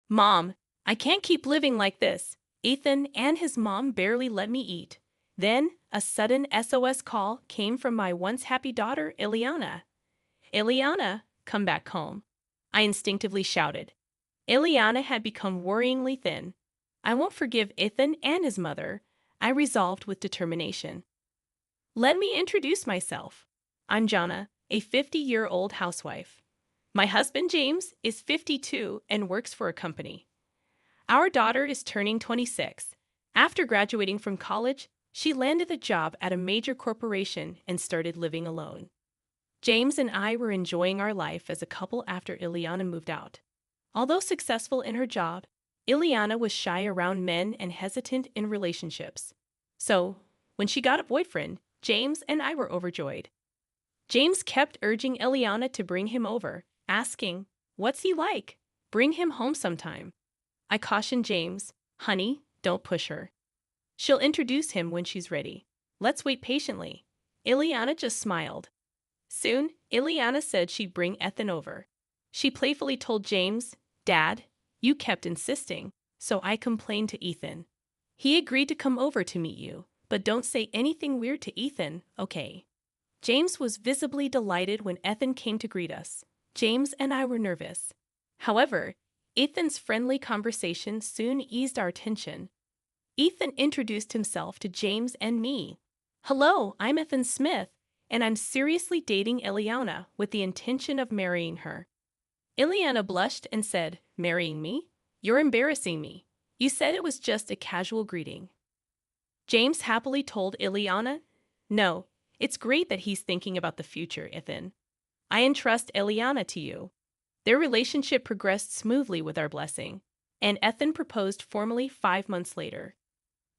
Mom, I can't keep living like this. Ethan and his mom barely let me eat. Then, a sudden SOS call came from my once happy daughter, Ileana. Ileana, come back home. I instinctively shouted. Ileana had become worryingly thin. I won't forgive Ethan and his mother, I resolved with determination. Let me introduce myself. I'm Jana, a 50-year-old housewife. My husband James is 52 and works for a company. Our daughter is turning 26. After graduating from college, she landed a job at a major corporation and started living alone. James and I were enjoying our life as a couple after Ileana moved out. Although successful in her job, Ileana was shy around men and hesitant in relationships. So, when she got a boyfriend, James and I were overjoyed. James kept urging Ileana to bring him over, asking, "What's he like? Bring him home sometime." I cautioned James, "Honey, don't push her. She'll introduce him when she's ready. Let's wait patiently." Ileana just smiled. Soon, Ileana said she'd bring Ethan over. She playfully told James, "Dad, you kept insisting, so I complained to Ethan. He agreed to come over to meet you, but don't say anything weird to Ethan, okay?" James was visibly delighted when Ethan came to greet us. James and I were nervous. However, Ethan's friendly conversation soon eased our tension. Ethan introduced himself to James and me. "Hello, I'm Ethan Smith, and I'm seriously dating Ileana with the intention of marrying her." Ileana blushed and said, "Marrying me? You're embarrassing me. You said it was just a casual greeting." James happily told Ileana, "No, it's great that he's thinking about the future, Ethan. I entrust Ileana to you." Their relationship progressed smoothly with our blessing, and Ethan proposed formally 5 months later.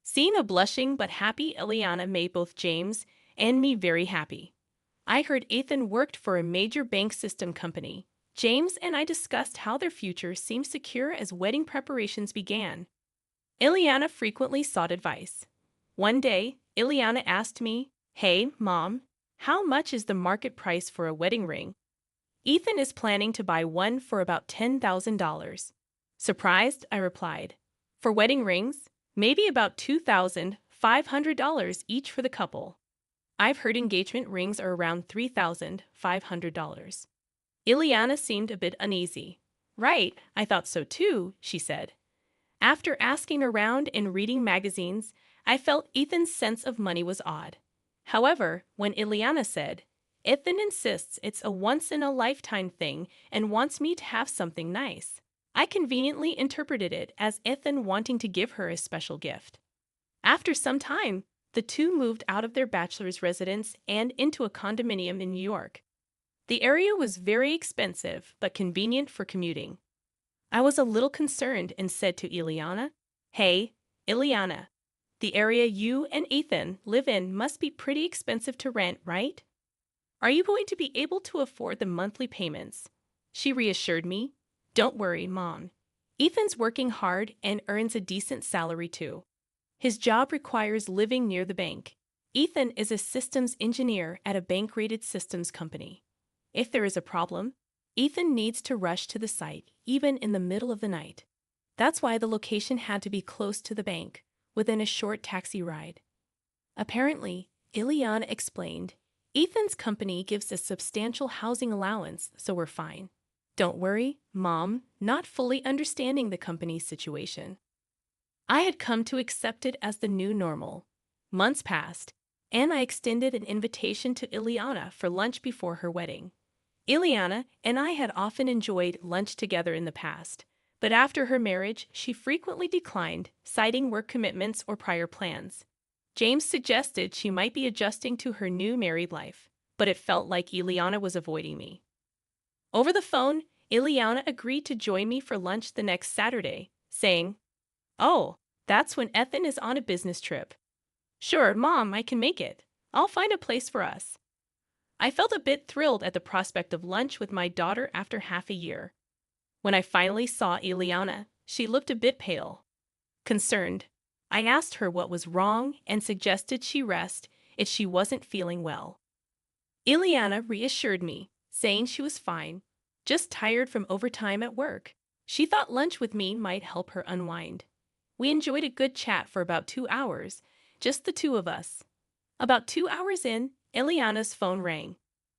Seeing a blushing but happy Ileana made both James and me very happy. I heard Ethan worked for a major bank system company. James and I discussed how their future seemed secure as wedding preparations began. Ileana frequently sought advice. One day, Ileana asked me, "Hey, Mom, how much is the market price for a wedding ring?" "Ethan is planning to buy one for about $10,000. Surprised, I replied. "For wedding rings, maybe about $2,500 each for the couple. I've heard engagement rings are around $3,500. Ileana seemed a bit uneasy. "Right, I thought so too," she said. After asking around and reading magazines, I felt Ethan's sense of money was odd. However, when Ileana said, "Ethan insists it's a once-in-a-lifetime thing and wants me to have something nice," I conveniently interpreted it as Ethan wanting to give her a special gift. After some time, the two moved out of their bachelor's residence and into a condominium in New York. The area was very expensive but convenient for commuting. I was a little concerned and said to Ileana, "Hey, Ileana, the area you and Ethan live in must be pretty expensive to rent, right? Are you going to be able to afford the monthly payments?" She reassured me, "Don't worry, Mom. Ethan's working hard and earns a decent salary too. His job requires living near the bank. Ethan is a systems engineer at a bank-rated systems company. If there is a problem, Ethan needs to rush to the site, even in the middle of the night. That's why the location had to be close to the bank, within a short taxi ride." Apparently, Ileana explained, "Ethan's company gives a substantial housing allowance, so we're fine." "Don't worry, Mom," not fully understanding the company's situation. I had come to accept it as the new normal. Months passed, and I extended an invitation to Ileana for lunch before her wedding. Ileana and I had often enjoyed lunch together in the past, but after her marriage, she frequently declined, citing work commitments or prior plans. James suggested she might be adjusting to her new married life, but it felt like Ileana was avoiding me. Over the phone, Ileana agreed to join me for lunch the next Saturday, saying, "Oh, that's when Ethan is on a business trip." "Sure, Mom, I can make it. I'll find a place for us." I felt a bit thrilled at the prospect of lunch with my daughter after half a year. When I finally saw Ileana, she looked a bit pale. Concerned, I asked her what was wrong and suggested she rest if she wasn't feeling well. Ileana reassured me, saying she was fine, just tired from overtime at work. She thought lunch with me might help her unwind. We enjoyed a good chat for about 2 hours, just the two of us. About 2 hours in, Ileana's phone rang.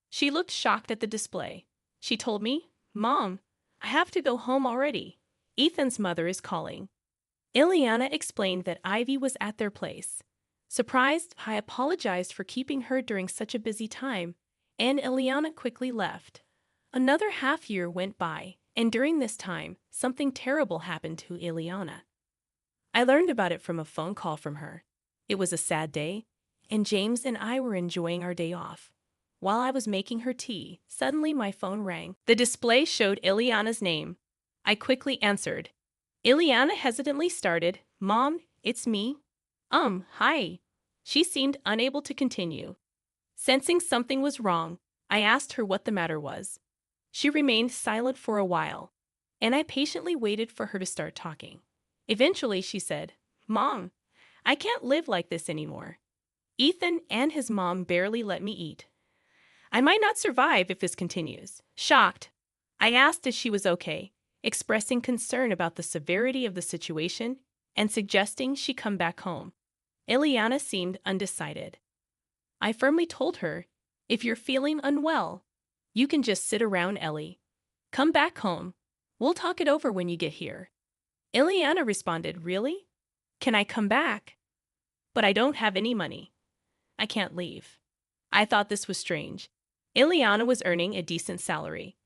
She looked shocked at the display. She told me, "Mom, I have to go home already. Ethan's mother is calling." Ileana explained that Ivy was at their place. Surprised, I apologized for keeping her during such a busy time, and Ileana quickly left. Another half year went by, and during this time, something terrible happened to Ileana. I learned about it from a phone call from her. It was a sad day, and James and I were enjoying our day off. While I was making her tea, suddenly my phone rang. The display showed Ileana's name. I quickly answered. Ileana hesitantly started, "Mom, it's me." Hi." She seemed unable to continue. Sensing something was wrong, I asked her what the matter was. She remained silent for a while, and I patiently waited for her to start talking. Eventually, she said, "Mom, I can't live like this anymore. Ethan and his mom barely let me eat. I might not survive if this continues." Shocked, I asked if she was okay, expressing concern about the severity of the situation and suggesting she come back home. Ileana seemed undecided. I firmly told her, "If you're feeling unwell, you can just sit around, Ellie. Come back home. We'll talk it over when you get here." Ileana responded, "Really? Can I come back? But I don't have any money. I can't leave." I thought this was strange. Ileana was earning a decent salary.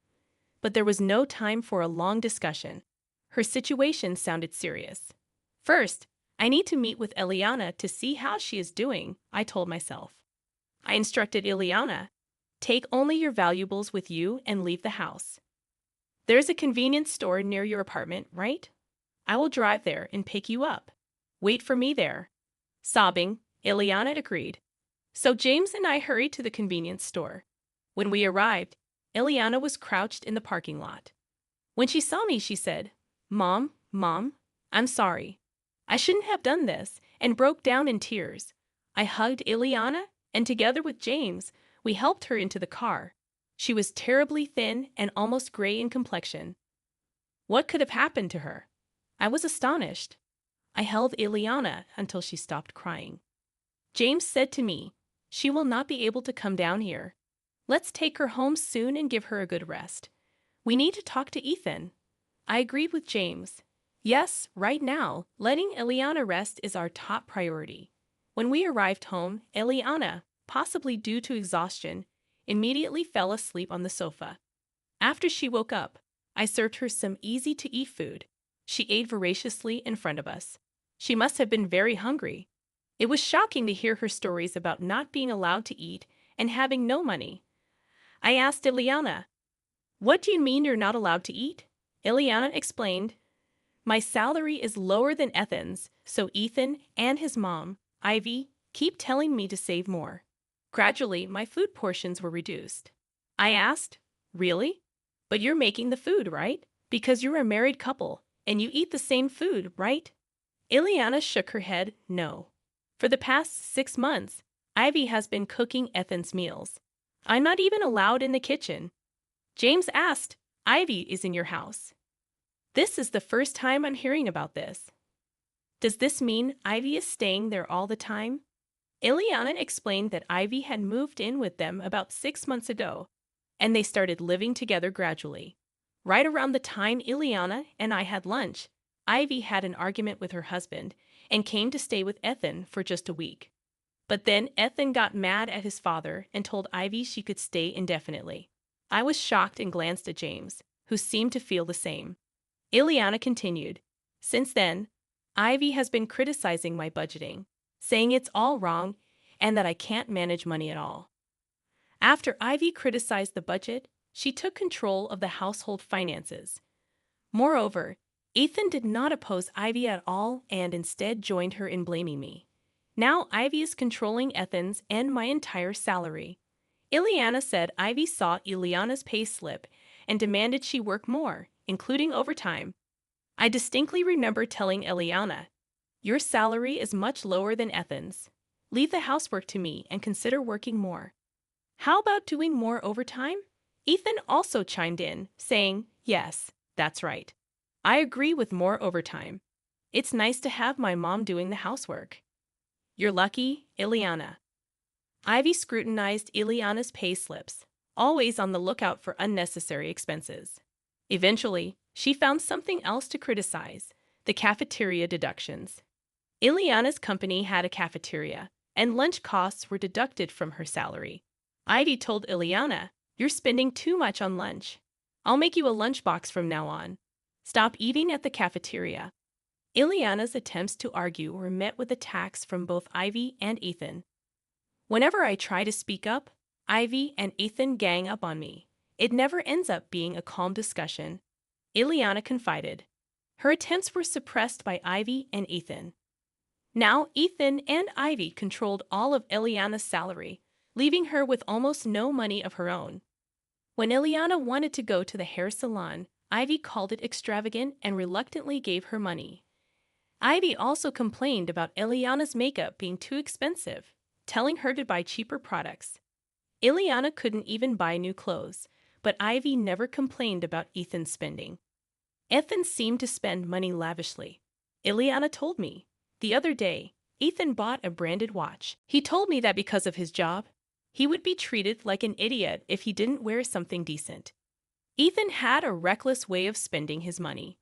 But there was no time for a long discussion. Her situation sounded serious. "First, I need to meet with Ileana to see how she is doing," I told myself. I instructed Ileana, "Take only your valuables with you and leave the house. There's a convenience store near your apartment, right? I will drive there and pick you up. Wait for me there." Sobbing, Ileana agreed. So James and I hurried to the convenience store. When we arrived, Ileana was crouched in the parking lot. When she saw me, she said, Mom, I'm sorry. I shouldn't have done this," and broke down in tears. I hugged Ileana, and together with James, we helped her into the car. She was terribly thin and almost gray in complexion. What could have happened to her? I was astonished. I held Ileana until she stopped crying. James said to me, "She will not be able to come down here. Let's take her home soon and give her a good rest. We need to talk to Ethan." I agreed with James. Yes, right now, letting Ileana rest is our top priority. When we arrived home, Ileana, possibly due to exhaustion, immediately fell asleep on the sofa. After she woke up, I served her some easy-to-eat food. She ate voraciously in front of us. She must have been very hungry. It was shocking to hear her stories about not being allowed to eat and having no money. I asked Ileana, "What do you mean you're not allowed to eat?" Ileana explained, "My salary is lower than Ethan's, so Ethan and his mom, Ivy, keep telling me to save more." Gradually, my food portions were reduced. I asked, "Really? But you're making the food, right? Because you're a married couple, and you eat the same food, right?" Ileana shook her head, "No. For the past 6 months, Ivy has been cooking Ethan's meals. I'm not even allowed in the kitchen." James asked, "Ivy is in your house. This is the first time I'm hearing about this. Does this mean Ivy is staying there all the time?" Ileana explained that Ivy had moved in with them about 6 months ago, and they started living together gradually. Right around the time Ileana and I had lunch, Ivy had an argument with her husband and came to stay with Ethan for just a week. But then Ethan got mad at his father and told Ivy she could stay indefinitely. I was shocked and glanced at James, who seemed to feel the same. Ileana continued, "Since then, Ivy has been criticizing my budgeting, saying it's all wrong and that I can't manage money at all." After Ivy criticized the budget, she took control of the household finances. Moreover, Ethan did not oppose Ivy at all and instead joined her in blaming me. Now Ivy is controlling Ethan's and my entire salary. Ileana said Ivy saw Ileana's pay slip and demanded she work more, including overtime. I distinctly remember telling Ileana, "Your salary is much lower than Ethan's. Leave the housework to me and consider working more." "How about doing more overtime?" Ethan also chimed in, saying, "Yes, that's right. I agree with more overtime. It's nice to have my mom doing the housework. You're lucky, Ileana. Ivy scrutinized Ileana's pay slips, always on the lookout for unnecessary expenses. Eventually, she found something else to criticize: the cafeteria deductions. Ileana's company had a cafeteria, and lunch costs were deducted from her salary. Ivy told Ileana, "You're spending too much on lunch. I'll make you a lunchbox from now on. Stop eating at the cafeteria." Ileana's attempts to argue were met with attacks from both Ivy and Ethan. Whenever I try to speak up, Ivy and Ethan gang up on me. It never ends up being a calm discussion. Ileana confided. Her attempts were suppressed by Ivy and Ethan. Now Ethan and Ivy controlled all of Ileana's salary, leaving her with almost no money of her own. When Ileana wanted to go to the hair salon, Ivy called it extravagant and reluctantly gave her money. Ivy also complained about Ileana's makeup being too expensive, telling her to buy cheaper products. Ileana couldn't even buy new clothes, but Ivy never complained about Ethan's spending. Ethan seemed to spend money lavishly. Ileana told me. The other day, Ethan bought a branded watch. He told me that because of his job, he would be treated like an idiot if he didn't wear something decent. Ethan had a reckless way of spending his money.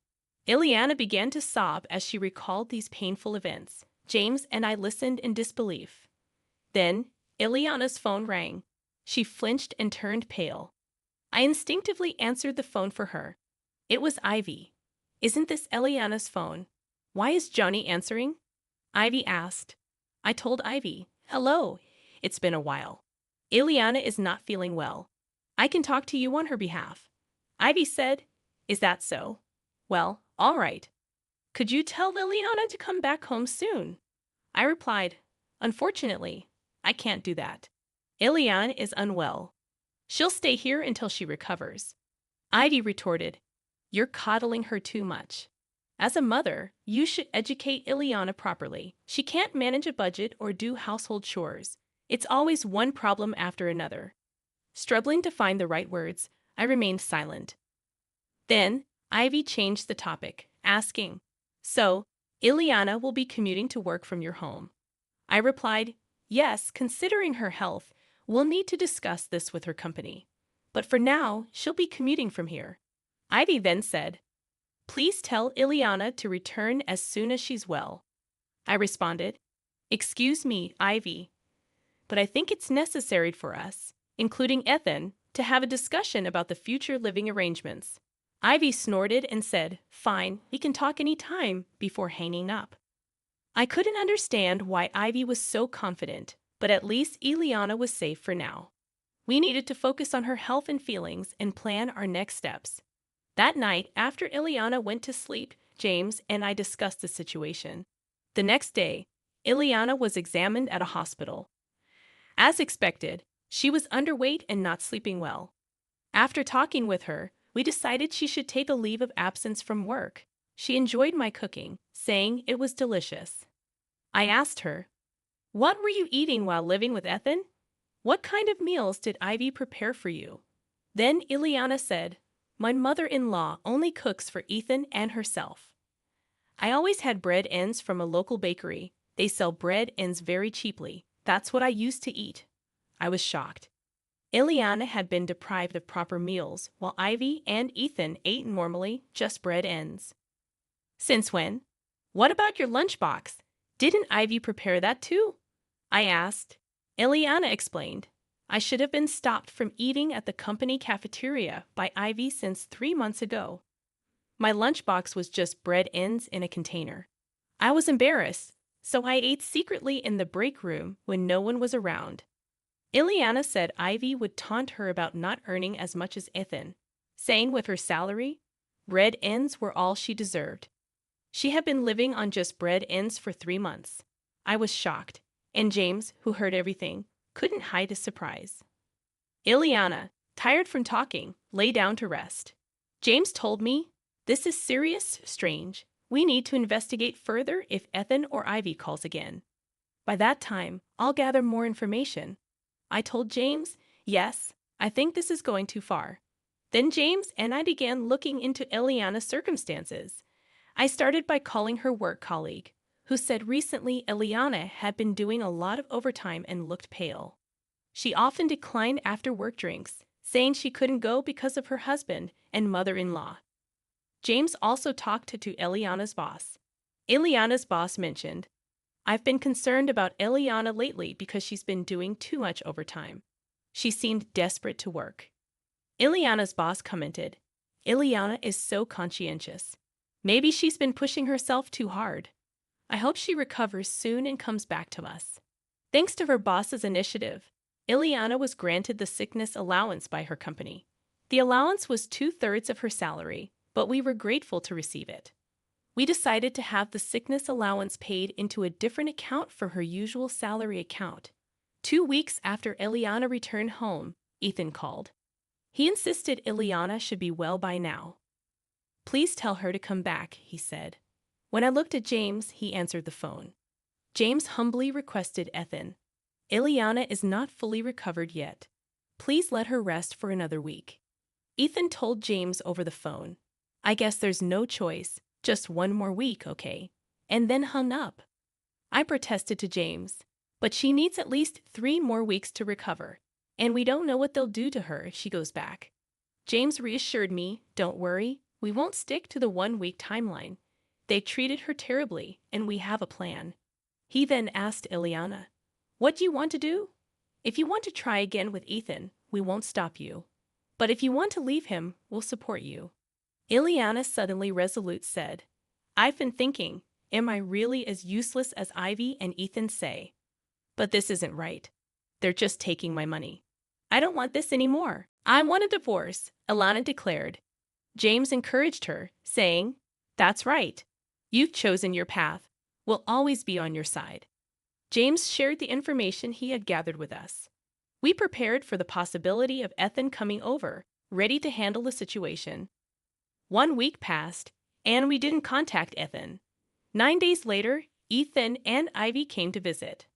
Ileana began to sob as she recalled these painful events. James and I listened in disbelief. Then, Ileana's phone rang. She flinched and turned pale. I instinctively answered the phone for her. It was Ivy. "Isn't this Ileana's phone? Why is Johnny answering?" Ivy asked. I told Ivy, "Hello, it's been a while. Ileana is not feeling well. I can talk to you on her behalf." Ivy said, "Is that so? Well, all right. Could you tell Ileana to come back home soon?" I replied, "Unfortunately, I can't do that. Ileana is unwell. She'll stay here until she recovers." Ivy retorted, "You're coddling her too much. As a mother, you should educate Ileana properly. She can't manage a budget or do household chores. It's always one problem after another." Struggling to find the right words, I remained silent. Then, Ivy changed the topic, asking, "So, Ileana will be commuting to work from your home?" I replied, "Yes, considering her health, we'll need to discuss this with her company. But for now, she'll be commuting from here." Ivy then said, "Please tell Ileana to return as soon as she's well." I responded, "Excuse me, Ivy, but I think it's necessary for us, including Ethan, to have a discussion about the future living arrangements." Ivy snorted and said, "Fine, we can talk any time," before hanging up. I couldn't understand why Ivy was so confident, but at least Ileana was safe for now. We needed to focus on her health and feelings and plan our next steps. That night, after Ileana went to sleep, James and I discussed the situation. The next day, Ileana was examined at a hospital. As expected, she was underweight and not sleeping well. After talking with her, we decided she should take a leave of absence from work. She enjoyed my cooking, saying it was delicious. I asked her, "What were you eating while living with Ethan? What kind of meals did Ivy prepare for you?" Then Ileana said, "My mother-in-law only cooks for Ethan and herself. I always had bread ends from a local bakery. They sell bread ends very cheaply. That's what I used to eat." I was shocked. Ileana had been deprived of proper meals, while Ivy and Ethan ate normally, just bread ends. "Since when? What about your lunchbox? Didn't Ivy prepare that too?" I asked. Ileana explained, "I should have been stopped from eating at the company cafeteria by Ivy since 3 months ago. My lunchbox was just bread ends in a container. I was embarrassed, so I ate secretly in the break room when no one was around." Ileana said Ivy would taunt her about not earning as much as Ethan, saying with her salary, bread ends were all she deserved. She had been living on just bread ends for 3 months. I was shocked, and James, who heard everything, couldn't hide his surprise. Ileana, tired from talking, lay down to rest. James told me, "This is serious, strange. We need to investigate further if Ethan or Ivy calls again. By that time, I'll gather more information." I told James, "Yes, I think this is going too far. Then James and I began looking into Eliana's circumstances. I started by calling her work colleague, who said recently Eliana had been doing a lot of overtime and looked pale. She often declined after-work drinks, saying she couldn't go because of her husband and mother-in-law. James also talked to Eliana's boss. Eliana's boss mentioned, "I've been concerned about Eliana lately because she's been doing too much overtime. She seemed desperate to work." Eliana's boss commented, "Eliana is so conscientious. Maybe she's been pushing herself too hard. I hope she recovers soon and comes back to us." Thanks to her boss's initiative, Eliana was granted the sickness allowance by her company. The allowance was 2/3 of her salary, but we were grateful to receive it. We decided to have the sickness allowance paid into a different account from her usual salary account. 2 weeks after Eliana returned home, Ethan called. He insisted Eliana should be well by now. "Please tell her to come back," he said. When I looked at James, he answered the phone. James humbly requested Ethan, "Eliana is not fully recovered yet. Please let her rest for another week." Ethan told James over the phone, "I guess there's no choice, just one more week, okay?" and then hung up. I protested to James, "But she needs at least 3 more weeks to recover, and we don't know what they'll do to her if she goes back." James reassured me, "Don't worry, we won't stick to the 1-week timeline. They treated her terribly, and we have a plan." He then asked Eliana, "What do you want to do? If you want to try again with Ethan, we won't stop you. But if you want to leave him, we'll support you." Eliana, suddenly resolute, said, "I've been thinking, am I really as useless as Ivy and Ethan say? But this isn't right. They're just taking my money. I don't want this anymore. I want a divorce," Eliana declared. James encouraged her, saying, "That's right. You've chosen your path. We'll always be on your side." James shared the information he had gathered with us. We prepared for the possibility of Ethan coming over, ready to handle the situation. 1 week passed, and we didn't contact Ethan. 9 days later, Ethan and Ivy came to visit.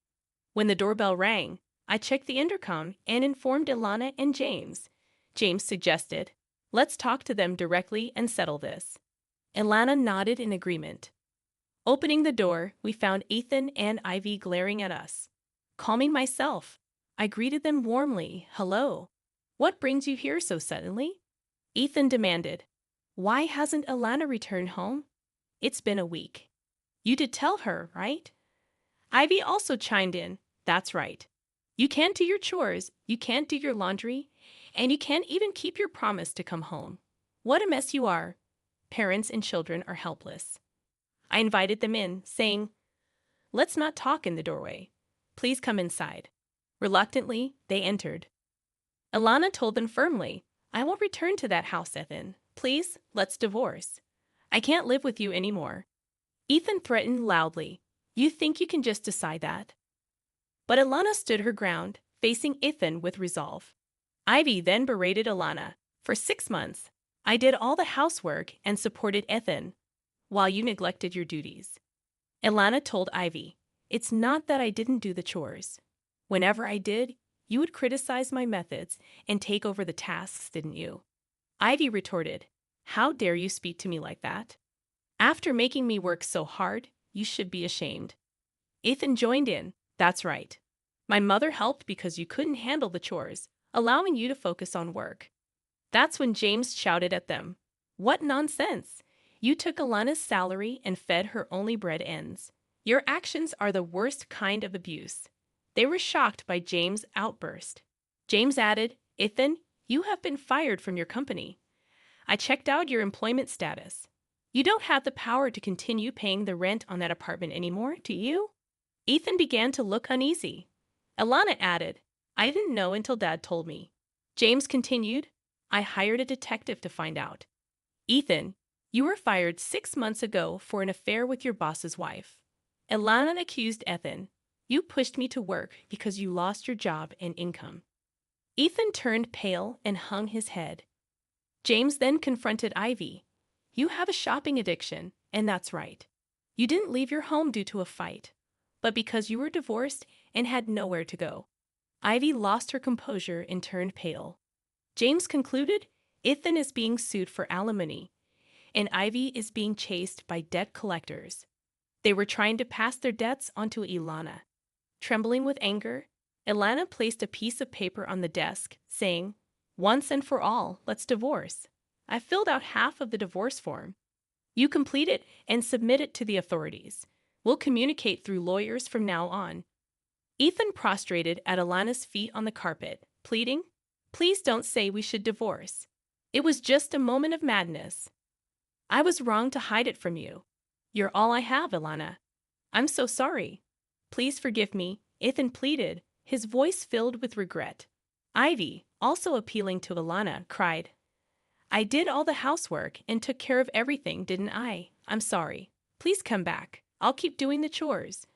When the doorbell rang, I checked the intercom and informed Ilana and James. James suggested, "Let's talk to them directly and settle this." Ilana nodded in agreement. Opening the door, we found Ethan and Ivy glaring at us. Calming myself, I greeted them warmly. "Hello. What brings you here so suddenly?" Ethan demanded, "Why hasn't Ilana returned home? It's been a week. You did tell her, right?" Ivy also chimed in, "That's right. You can't do your chores, you can't do your laundry, and you can't even keep your promise to come home. What a mess you are. Parents and children are helpless." I invited them in, saying, "Let's not talk in the doorway. Please come inside." Reluctantly, they entered. Ilana told them firmly, "I won't return to that house, Ethan. Please, let's divorce. I can't live with you anymore." Ethan threatened loudly, "You think you can just decide that?" But Ilana stood her ground, facing Ethan with resolve. Ivy then berated Ilana. "For 6 months, I did all the housework and supported Ethan, while you neglected your duties." Ilana told Ivy, "It's not that I didn't do the chores. Whenever I did, you would criticize my methods and take over the tasks, didn't you?" Ivy retorted, "How dare you speak to me like that? After making me work so hard, you should be ashamed." Ethan joined in, "That's right. My mother helped because you couldn't handle the chores, allowing you to focus on work." That's when James shouted at them, "What nonsense! You took Ilana's salary and fed her only bread ends. Your actions are the worst kind of abuse." They were shocked by James' outburst. James added, "Ethan, you have been fired from your company. I checked out your employment status. You don't have the power to continue paying the rent on that apartment anymore, do you?" Ethan began to look uneasy. Ilana added, "I didn't know until Dad told me." James continued, "I hired a detective to find out. Ethan, you were fired 6 months ago for an affair with your boss's wife." Ilana accused Ethan, "You pushed me to work because you lost your job and income." Ethan turned pale and hung his head. James then confronted Ivy. "You have a shopping addiction, and that's right. You didn't leave your home due to a fight, but because you were divorced and had nowhere to go." Ivy lost her composure and turned pale. James concluded, Ethan is being sued for alimony, and Ivy is being chased by debt collectors. They were trying to pass their debts onto Ilana. Trembling with anger, Ilana placed a piece of paper on the desk, saying, "Once and for all, let's divorce. I filled out half of the divorce form. You complete it and submit it to the authorities. We'll communicate through lawyers from now on." Ethan prostrated at Ilana's feet on the carpet, pleading, "Please don't say we should divorce. It was just a moment of madness. I was wrong to hide it from you. You're all I have, Ilana. I'm so sorry. Please forgive me," Ethan pleaded, his voice filled with regret. Ivy, also appealing to Ilana, cried, "I did all the housework and took care of everything, didn't I? I'm sorry. Please come back. I'll keep doing the chores."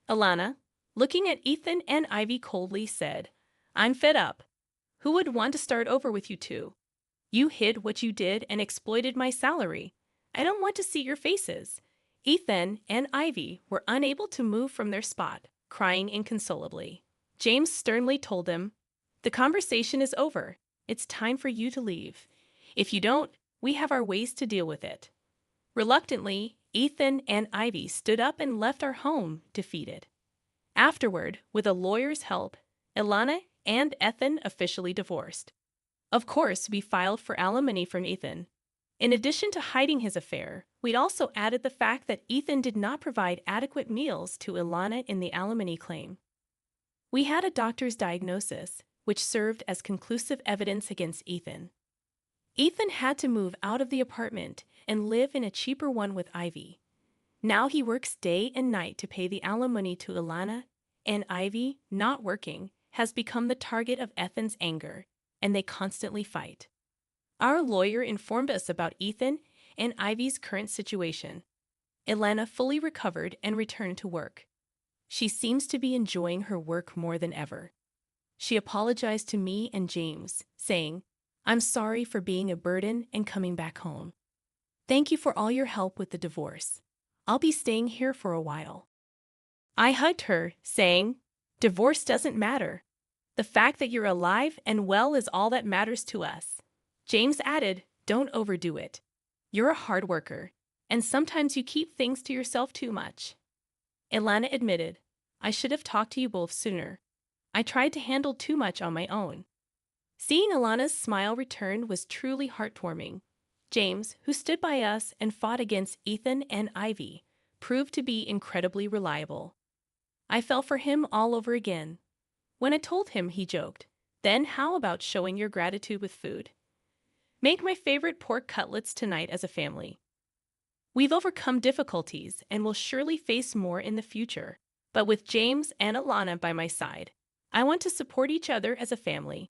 Ilana, looking at Ethan and Ivy coldly, said, "I'm fed up. Who would want to start over with you two? You hid what you did and exploited my salary. I don't want to see your faces." Ethan and Ivy were unable to move from their spot, crying inconsolably. James sternly told them, "The conversation is over. It's time for you to leave. If you don't, we have our ways to deal with it." Reluctantly, Ethan and Ivy stood up and left our home, defeated. Afterward, with a lawyer's help, Ilana and Ethan officially divorced. Of course, we filed for alimony from Ethan. In addition to hiding his affair, we'd also added the fact that Ethan did not provide adequate meals to Ilana in the alimony claim. We had a doctor's diagnosis, which served as conclusive evidence against Ethan. Ethan had to move out of the apartment and live in a cheaper one with Ivy. Now he works day and night to pay the alimony to Ilana, and Ivy, not working, has become the target of Ethan's anger, and they constantly fight. Our lawyer informed us about Ethan and Ivy's current situation. Ilana fully recovered and returned to work. She seems to be enjoying her work more than ever. She apologized to me and James, saying, "I'm sorry for being a burden and coming back home. Thank you for all your help with the divorce. I'll be staying here for a while." I hugged her, saying, "Divorce doesn't matter. The fact that you're alive and well is all that matters to us." James added, "Don't overdo it. You're a hard worker, and sometimes you keep things to yourself too much." Ilana admitted, "I should have talked to you both sooner. I tried to handle too much on my own." Seeing Ilana's smile return was truly heartwarming. James, who stood by us and fought against Ethan and Ivy, proved to be incredibly reliable. I fell for him all over again. When I told him, he joked, "Then how about showing your gratitude with food? Make my favorite pork cutlets tonight as a family." We've overcome difficulties and will surely face more in the future. But with James and Ilana by my side, I want to support each other as a family.